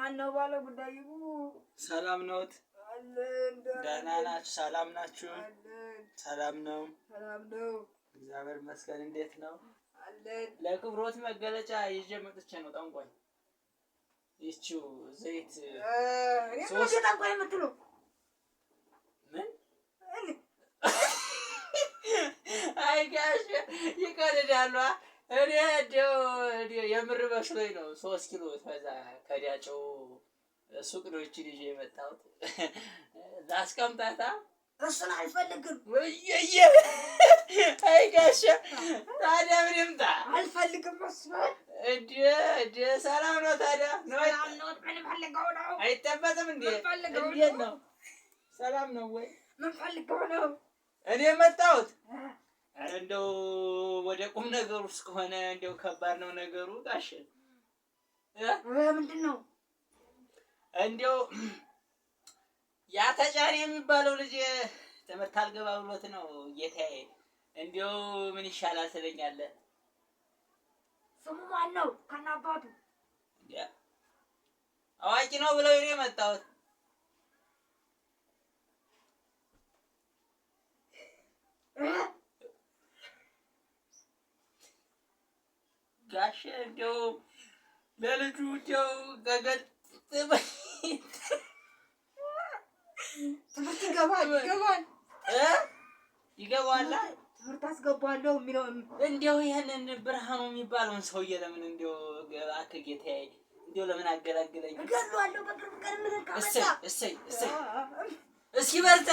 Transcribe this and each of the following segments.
ማነው ባለ ጉዳዩ? ሰላም ነዎት? ደህና ናችሁ? ሰላም ናችሁ? ሰላም ነው። እግዚአብሔር ይመስገን። እንዴት ነው? ለክብሮት መገለጫ ይዤ መጥቼ ነው። ጠንቋይ ይቺው ዘይት ሶስት ጠንቋይ የምትለው ምን? አይ ጋሽ ይቀልዳሉ። እኔ እንደው የምር መስሎኝ ነው። 3 ኪሎ ከዛ ከዲያጨው ሱቅ ነው ይቺን ይዤ የመጣሁት። ላስቀምጣታ እሱን አልፈልግም። ወይዬ አይ ጋሽ ታዲያ ምን ይምጣ? አልፈልግም። እንደ ሰላም ነው ታዲያ? ሰላም ነው። ምን ፈልገው ነው? አይጠበጥም እንዴ? እንዴት ነው? ሰላም ነው ወይ? ምን ፈልገው ነው? እኔ የመጣሁት እንደው ወደ ቁም ነገሩ እስከሆነ እንደው ከባድ ነው ነገሩ ጋሽ። ምንድን ነው? እንደው ያ ተጫኔ የሚባለው ልጅ ትምህርት አልገባ ብሎት ነው ጌታዬ። እንደው ምን ይሻላል ትለኛለህ? ስሙ ማን ነው? ከናባቱ አዋቂ ነው ብለው እኔ የመጣሁት ጋሽ። እንደው ለልጁ እንደው ገገጥ ትምህርት ይገባል ትምህርት አስገባለሁ የሚለው እንደው ይሄንን ብርሃኑ የሚባለውን ሰውዬ ለምን እንደው ጌታዬ እንደው ለምን አገላግለኝ? እገለዋለሁ በቅርብ ቀን ምትካ መጣ። እሰይ እስኪ በርታ።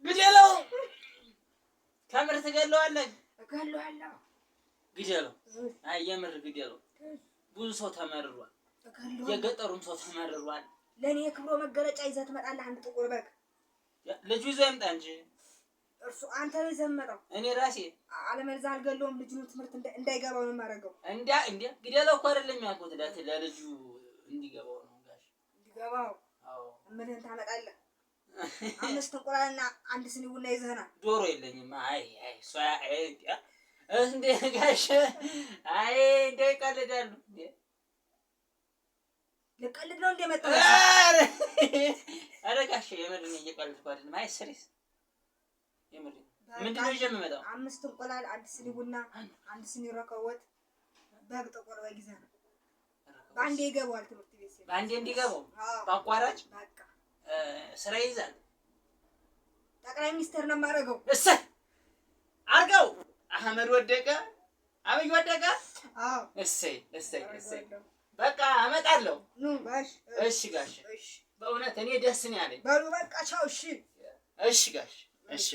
ግደለው። ከምር ትገለዋለህ? እገለዋለሁ። ግደለው። አይ የምር ግደለው። ብዙ ሰው ተመርሯል። የገጠሩም ሰው ተመርሯል። ለኔ የክብሮ መገለጫ ይዘህ ትመጣለህ። አንድ ጥቁር በግ ልጁ ይዞ ይምጣ እንጂ እርሱ አንተ ይዘህ መጣው። እኔ ራሴ አለመልዛ አልገለውም። ልጁን ትምህርት እንዳይገባው ነው የማደርገው። እንዴ ግደለው እኮ አይደለም ያልኩት፣ ለልጁ እንዲገባው ነው ጋሽ። እንዲገባው? አዎ። ምንህን ታመጣለህ? 5 እንቁላልና 1 ስኒ ቡና ይዘህና። ዶሮ የለኝም። አይ እንዴ ጋሽ አይ እንዴ ይቀልዳሉ እንዴ? ለቀልድ ነው እንደ መጣው። አረ ጋሽ የምር ነው እየቀልድኩ አይደለም። አይ ስሪስ የምር ምንድን ነው ይዤ የምመጣው? 5 እንቁላል፣ 1 ስኒ ቡና፣ 1 ስኒ ረከወት፣ በግ ጥቁር በግ ይዘህና። በአንዴ ይገባዋል ትምህርት ቤት ሲል በአንዴ እንዲገባው በአቋራጭ በቃ ስራ ይዛል። ጠቅላይ ሚኒስትር ነው የማደርገው። እሰይ አርገው። አህመድ ወደቀ፣ አብይ ወደቀ። አዎ እሰይ በቃ አመጣለሁ። እሺ ጋሽ በእውነት እኔ ደስ ነው ያለኝ። በሉ በቃ ቻው። እሺ ጋሽ እሺ